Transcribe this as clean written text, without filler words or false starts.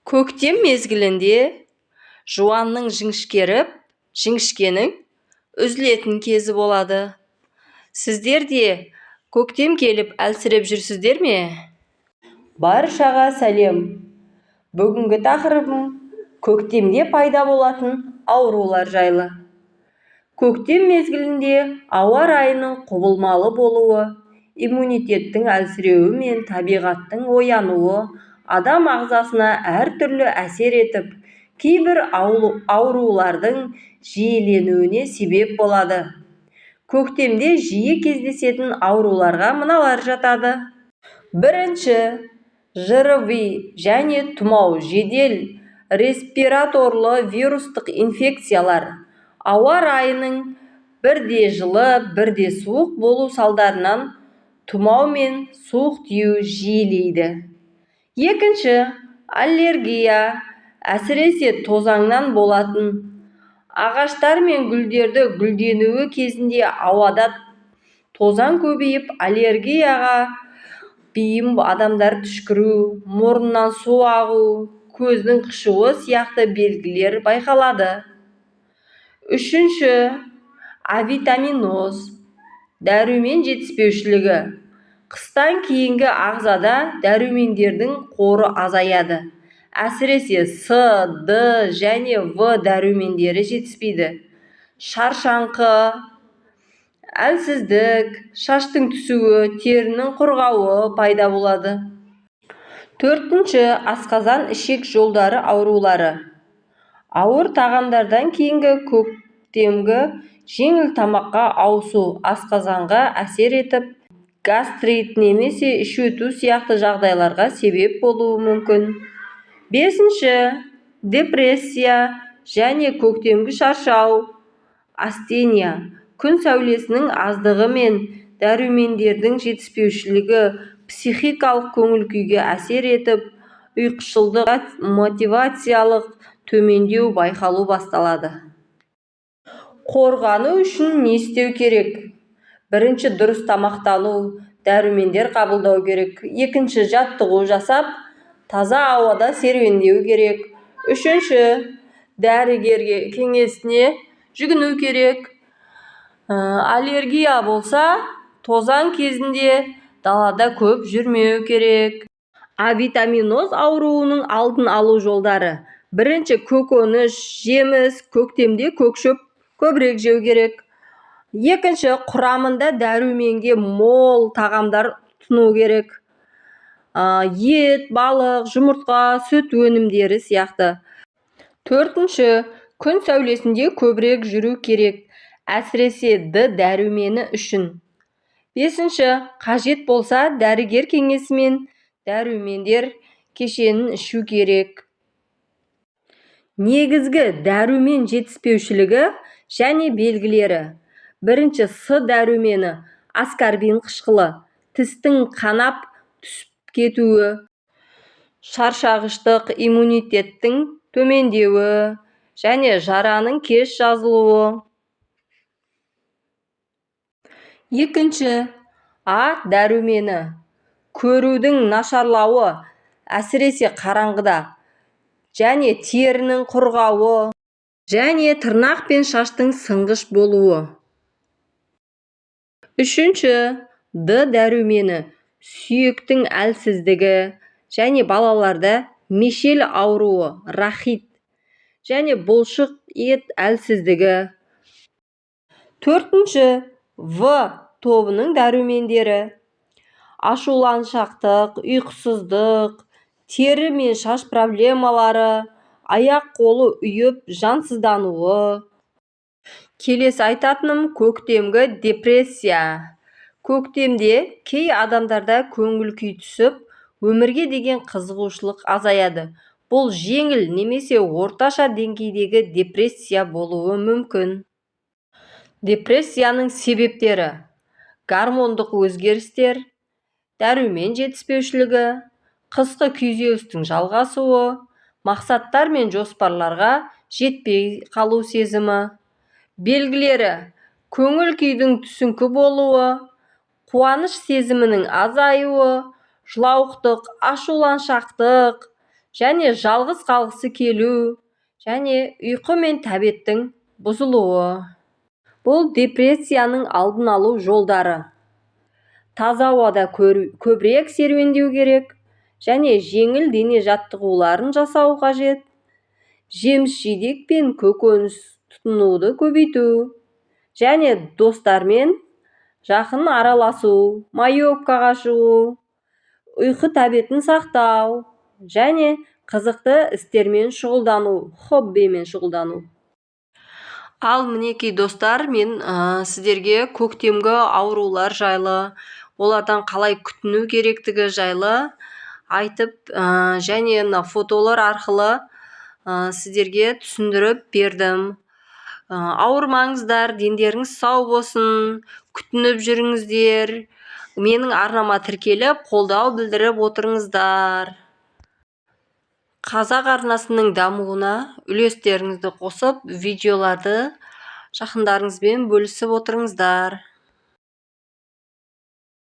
Көктем мезгілінде жуанның жіңішкеріп, жіңішкенің үзілетін кезі болады. Сіздер де көктем келіп әлсіреп жүрсіздер ме? Баршаға сәлем. Бүгінгі тақырыбым көктемде пайда болатын аурулар жайлы. Көктем мезгілінде ауа райының құбылмалы болуы, иммунитеттің әлсіреуі мен табиғаттың оянуы адам ағзасына әртүрлі әсер етіп, кейбір аурулардың жиіленуіне себеп болады. Көктемде жиі кездесетін ауруларға мыналар жатады. Бірінші, ЖРВИ және тұмау, жедел респираторлы вирустық инфекциялар. Ауа райының бірде жылы, бірде суық болу салдарынан тұмау мен суық тию жиілейді. Екінші, аллергия, әсіресе тозаңнан болатын. Ағаштар мен гүлдерді гүлденуі кезінде ауада тозаң көбейіп, аллергияға бейім адамдар түшкіру, мұрнынан су ағу, көздің қышуы сияқты белгілер байқалады. Үшінші, авитаминоз, дәрумен жетіспеушілігі. Қыстан кейінгі ағзада дәрумендердің қоры азаяды. Әсіресе С, Д және В дәрумендері жетіспейді. Шаршаңқы, әлсіздік, шаштың түсуі, терінің құрғауы пайда болады. Төртінші, асқазан ішек жолдары аурулары. Ауыр тағамдардан кейінгі көктемгі жеңіл тамаққа ауысу асқазанға әсер етіп, гастрит немесе іш өту сияқты жағдайларға себеп болуы мүмкін. Бесінші, депрессия және көктемгі шаршау, астения, күн сәулесінің аздығы мен дәрумендердің жетіспеушілігі психикалық көңіл-күйге әсер етіп, ұйқышылдық, мотивациялық төмендеу байқалу басталады. Қорғану үшін не істеу керек? Бірінші, дұрыс тамақтану, дәрумендер қабылдау керек. Екінші, жаттығу жасап, таза ауада серуендеу керек. Үшінші, дәрігерге кеңесіне жүгіну керек. Аллергия болса, тозаң кезінде далада көп жүрмеу керек. Авитаминоз ауруының алдын алу жолдары. Бірінші, көкөніс, жеміс, көктемде көкшөп көбірек жеу керек. Екінші, құрамында дәруменге мол тағамдар тұтыну керек. Ет, балық, жұмыртқа, сүт өнімдері сияқты. Төртінші, күн сәулесінде көбірек жүру керек, әсіресе Д дәрумені үшін. Бесінші, қажет болса, дәрігер кеңесімен дәрумендер кешенін ішу керек. Негізгі дәрумен жетіспеушілігі және белгілері. Бірінші, С дәрумені, аскорбин қышқылы, тістің қанап түсіп кетуі, шаршағыштық, иммунитеттің төмендеуі және жараның кеш жазылуы. Екінші, А дәрумені, көрудің нашарлауы, әсіресе қараңғыда, және терінің құрғауы, және тырнақ пен шаштың сынғыш болуы. Үшінші, Д дәрумені, сүйектің әлсіздігі және балаларда мешел ауруы, рахит және бұлшық ет әлсіздігі. Төртінші, В тобының дәрумендері. Ашуланшақтық, ұйқысыздық, тері мен шаш проблемалары, аяқ-қолы үйіп, жансыздануы. Келесі айтатыным көктемгі депрессия. Көктемде кей адамдарда көңіл-күй түсіп, өмірге деген қызығушылық азаяды. Бұл жеңіл немесе орташа деңгейдегі депрессия болуы мүмкін. Депрессияның себептері: гормондық өзгерістер, дәрумен жетіспеушілігі, қысқы күйзелістің жалғасуы, мақсаттар мен жоспарларға жетпей қалу сезімі. Белгілері: көңіл күйдің түсіңкі болуы, қуаныш сезімінің азаюы, жылауықтық, ашуланшақтық, және жалғыз қалғысы келу, және ұйқы мен тәбеттің бұзылуы. Бұл депрессияның алдын алу жолдары. Таза ауада көбірек серуендеу керек, және жеңіл дене жаттығуларын жасау қажет. Жеміс-жидек пен көкөніс тұтынуды көбейту, және достармен жақын араласу, майопкаға шығу, ұйқы тәбетін сақтау, және қызықты істермен шұғылдану, хоббимен шұғылдану. Ал мінекей достар, мен сіздерге көктемгі аурулар жайлы, олардан қалай күтіну керектігі жайлы айтып, және фотолар арқылы сіздерге түсіндіріп бердім. Ауырмаңыздар, дендеріңіз сау болсын, күтініп жүріңіздер. Менің арнама тіркеліп, қолдау білдіріп отырыңыздар. Қазақ арнасының дамуына үлестеріңізді қосып, видеоларды жақындарыңызбен бөлісіп отырыңыздар.